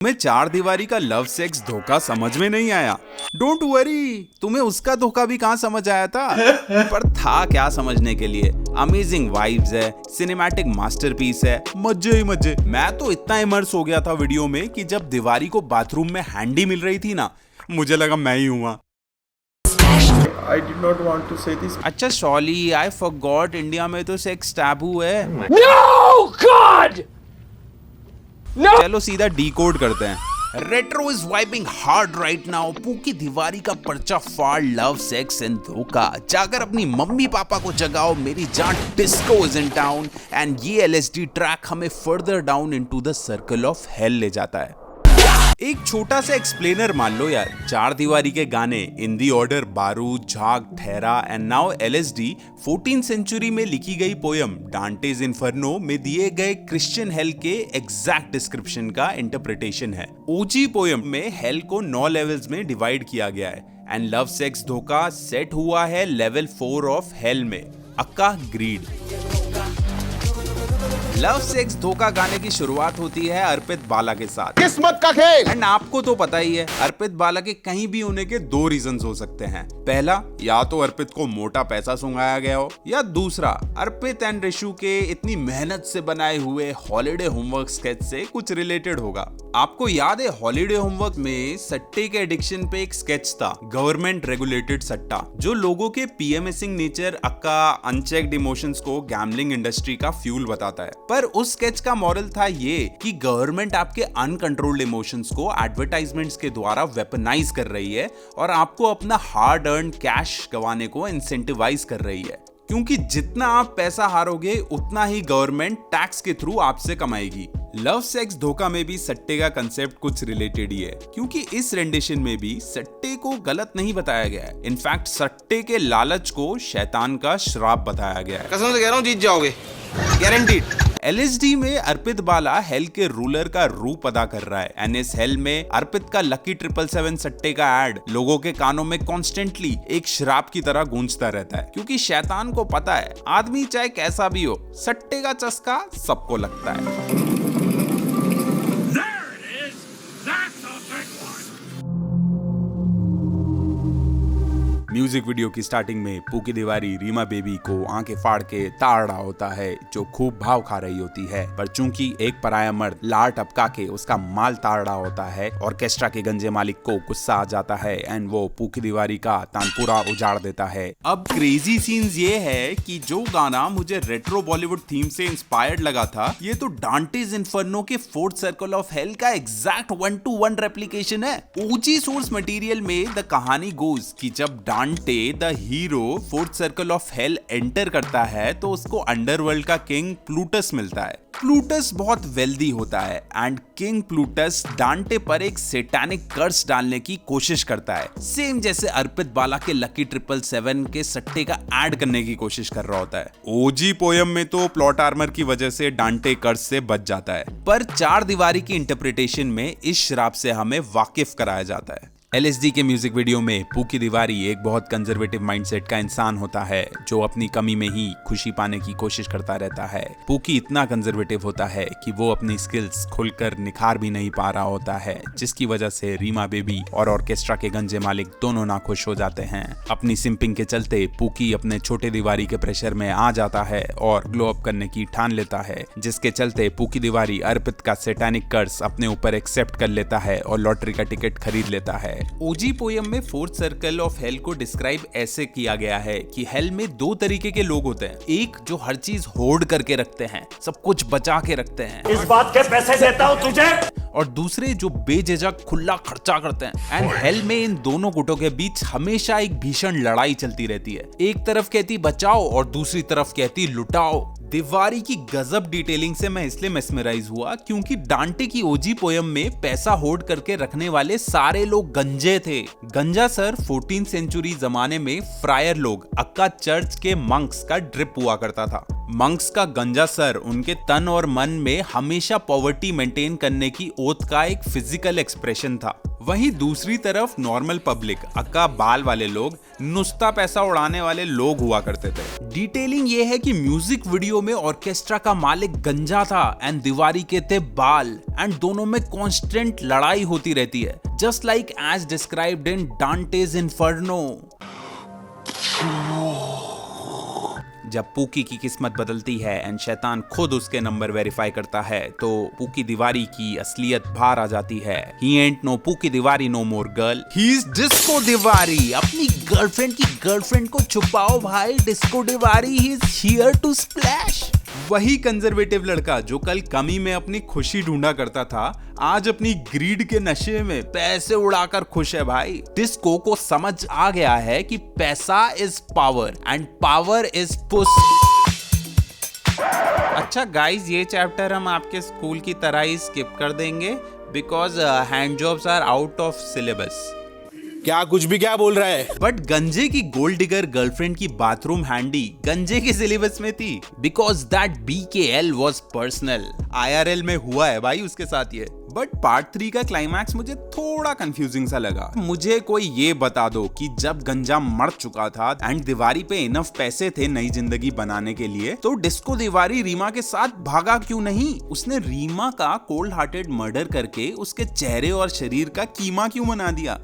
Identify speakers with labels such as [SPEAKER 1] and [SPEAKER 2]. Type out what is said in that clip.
[SPEAKER 1] तुम्हें चार दीवारी का लव सेक्स धोखा समझ में नहीं आया? डोंट वरी, तुम्हें उसका धोखा भी कहां समझ आया था। पर था क्या समझने के लिए। अमेजिंग वाइब्स है, सिनेमैटिक मास्टरपीस है, मजे ही मजे। मैं तो इतना इमर्स हो गया था वीडियो में कि जब दीवारी को बाथरूम में हैंडी मिल रही थी ना, मुझे लगा मैं ही हुआ।
[SPEAKER 2] I did not want to say this.
[SPEAKER 1] अच्छा सॉली, आई फॉरगॉट, इंडिया में तो सेक्स टैबू है।
[SPEAKER 3] No, God! No!
[SPEAKER 1] चलो सीधा डीकोड करते हैं। Retro is vibing hard right now. Pookie दीवारी का पर्चा फाड़, लव सेक्स एंड धोखा। जाकर अपनी मम्मी पापा को जगाओ, मेरी जान disco is in town. And ये LSD ट्रैक हमें further down into the circle of hell ले जाता है। एक छोटा सा एक्सप्लेनर मान लो यार, चार दीवारी के गाने इन दी ऑर्डर बारूद, झाग, ठहरा and now LSD 14th century में लिखी गई पोयम डांटेज इन्फर्नो में दिए गए क्रिश्चियन हेल के एग्जैक्ट डिस्क्रिप्शन का इंटरप्रिटेशन है। ओजी पोयम में हेल को 9 लेवल्स में डिवाइड किया गया है एंड लव सेक्स धोखा सेट हुआ है लेवल 4 ऑफ हेल में, अक्का ग्रीड। लव सेक्स धोखा गाने की शुरुआत होती है अर्पित बाला के साथ।
[SPEAKER 3] किस्मत का खेल।
[SPEAKER 1] एंड आपको तो पता ही है, अर्पित बाला के कहीं भी होने के 2 रीजंस हो सकते हैं। पहला, या तो अर्पित को मोटा पैसा सुंघाया गया हो, या दूसरा अर्पित एंड ऋषु के इतनी मेहनत से बनाए हुए हॉलिडे होमवर्क स्केच से कुछ रिलेटेड होगा। आपको याद है हॉलिडे होमवर्क में सट्टे के एडिक्शन पे एक स्केच था, गवर्नमेंट रेगुलेटेड सट्टा, जो लोगों के PMSing नेचर, अक्का, अनचेक्ड इमोशंस को गैम्बलिंग इंडस्ट्री का फ्यूल बताता है। पर उस स्केच का मॉरल था ये कि गवर्नमेंट आपके अनकंट्रोल्ड इमोशंस को एडवर्टाइजमेंट्स के द्वारा वेपनाइज कर रही है और आपको अपना हार्ड अर्न कैश गंवाने को इंसेंटिवाइज कर रही है, क्योंकि जितना आप पैसा हारोगे उतना ही गवर्नमेंट टैक्स के थ्रू आपसे कमाएगी। लव सेक्स धोखा में भी सट्टे का कंसेप्ट कुछ रिलेटेड ही है, क्योंकि इस रेंडिशन में भी सट्टे को गलत नहीं बताया गया है। इनफैक्ट सट्टे के लालच को शैतान का श्राप बताया गया है।
[SPEAKER 3] कसम से कह रहा हूँ, जीत जाओगे, गारंटीड।
[SPEAKER 1] LSD में अर्पित बाला हेल के रूलर का रूप अदा कर रहा है एंड इस हेल में अर्पित का लकी 777 सट्टे का एड लोगों के कानों में कॉन्स्टेंटली एक श्राप की तरह गूंजता रहता है, क्योंकि शैतान को पता है आदमी चाहे कैसा भी हो, सट्टे का चस्का सबको लगता है। म्यूजिक वीडियो की स्टार्टिंग में पूकी दीवारी रीमा बेबी को आंखें फाड़ के ताड़ रहा होता है, जो खूब भाव खा रही होती है। पर चूंकि एक पराया मर्द लार टपका के उसका माल ताड़ रहा होता है, ऑर्केस्ट्रा के गंजे मालिक को गुस्सा आ जाता है एंड वो पूकी दीवारी का तानपुरा उजाड़ देता है। अब क्रेजी सीन्स ये है कि जो गाना मुझे रेट्रो बॉलीवुड थीम से इंस्पायर्ड लगा था, ये तो डांटेज इन्फर्नो के 4th सर्कल ऑफ हेल का एग्जैक्ट 1-to-1 रेप्लिकेशन है। ओजी सोर्स मटेरियल में द कहानी गोज कि जब डांटे the hero 4th circle of hell enter करता है तो उसको अंडरवर्ल्ड का किंग प्लूटस मिलता है। प्लूटस बहुत वेल्दी होता है एंड किंग प्लूटस डांटे पर एक सैटानिक कर्स डालने की कोशिश करता है, सेम जैसे अर्पित बाला के लकी 777 के सट्टे का ऐड करने की कोशिश कर रहा होता है। ओजी पोयम में तो प्लॉट आर्मर की वजह से डांटे कर्स से बच जाता है, पर चार दीवारी की इंटरप्रिटेशन में इस श्राप से हमें वाकिफ कराया जाता है। LSD के म्यूजिक वीडियो में पूकी दीवारी एक बहुत कंजर्वेटिव माइंडसेट का इंसान होता है, जो अपनी कमी में ही खुशी पाने की कोशिश करता रहता है। पूकी इतना कंजर्वेटिव होता है कि वो अपनी स्किल्स खुलकर निखार भी नहीं पा रहा होता है, जिसकी वजह से रीमा बेबी और ऑर्केस्ट्रा के गंजे मालिक दोनों नाखुश हो जाते हैं। अपनी सिंपिंग के चलते पूकी अपने छोटे दीवारी के प्रेशर में आ जाता है और ग्लो अप करने की ठान लेता है, जिसके चलते पूकी दीवारी अर्पित का सैटानिक कर्स अपने ऊपर एक्सेप्ट कर लेता है और लॉटरी का टिकट खरीद लेता है। ओजी पोयम में 4th सर्कल ऑफ हेल को डिस्क्राइब ऐसे किया गया है कि हेल में 2 तरीके के लोग होते हैं। एक जो हर चीज होर्ड करके रखते हैं, सब कुछ बचा के रखते हैं,
[SPEAKER 3] इस बात के पैसे देता हूँ तुझे।
[SPEAKER 1] और दूसरे जो बेझिझक खुला खर्चा करते हैं। एंड हेल में इन दोनों गुटों के बीच हमेशा एक भीषण लड़ाई चलती रहती है। एक तरफ कहती बचाओ और दूसरी तरफ कहती लुटाओ। दीवारी की गजब डिटेलिंग से मैं इसलिए मेस्मराइज हुआ क्योंकि डांटे की ओजी पोयम में पैसा होर्ड करके रखने वाले सारे लोग गंजे थे। गंजा सर 14th सेंचुरी जमाने में फ्रायर लोग, अक्का चर्च के मंक्स का ड्रिप हुआ करता था। मंक्स का गंजा सर उनके तन और मन में हमेशा पॉवर्टी मेंटेन करने की ओथ का एक फिजिकल एक्सप्रेशन था। वहीं दूसरी तरफ नॉर्मल पब्लिक, अक्का बाल वाले लोग, नुस्ता पैसा उड़ाने वाले लोग हुआ करते थे। डिटेलिंग ये है कि म्यूजिक वीडियो में ऑर्केस्ट्रा का मालिक गंजा था एंड दीवारी के थे बाल, एंड दोनों में कांस्टेंट लड़ाई होती रहती है, just like as described in Dante's inferno. जब पूकी की किस्मत बदलती है एंड शैतान खुद उसके नंबर वेरीफाई करता है तो पूकी दीवारी की असलियत बाहर आ जाती है। ही एंट नो पूकी दीवारी no more girl, he is disco दीवारी। अपनी गर्लफ्रेंड की गर्लफ्रेंड को छुपाओ भाई, डिस्को दीवारी, he is here to splash. वही कंजर्वेटिव लड़का जो कल कमी में अपनी खुशी ढूंढा करता था, आज अपनी ग्रीड के नशे में पैसे उड़ाकर खुश है भाई। डिस्को को समझ आ गया है कि पैसा is power and power is push. अच्छा गाइस, ये चैप्टर हम आपके स्कूल की तरह ही स्किप कर देंगे because hand jobs are out of syllabus.
[SPEAKER 3] क्या कुछ भी क्या बोल रहा है?
[SPEAKER 1] बट गंजे की गोल्ड डिगर गर्लफ्रेंड की बाथरूम हैंडी गंजे के सिलेबस में थी because that BKL was personal. IRL में हुआ है भाई उसके साथ ये। बट पार्ट 3 का क्लाइमैक्स मुझे थोड़ा कंफ्यूजिंग सा लगा। मुझे कोई ये बता दो कि जब गंजा मर चुका था एंड दीवारी पे इनफ पैसे थे नई जिंदगी बनाने के लिए, तो डिस्को दीवारी रीमा के साथ भागा क्यों नहीं? उसने रीमा का कोल्ड हार्टेड मर्डर करके उसके चेहरे और शरीर का कीमा क्यों बना दिया?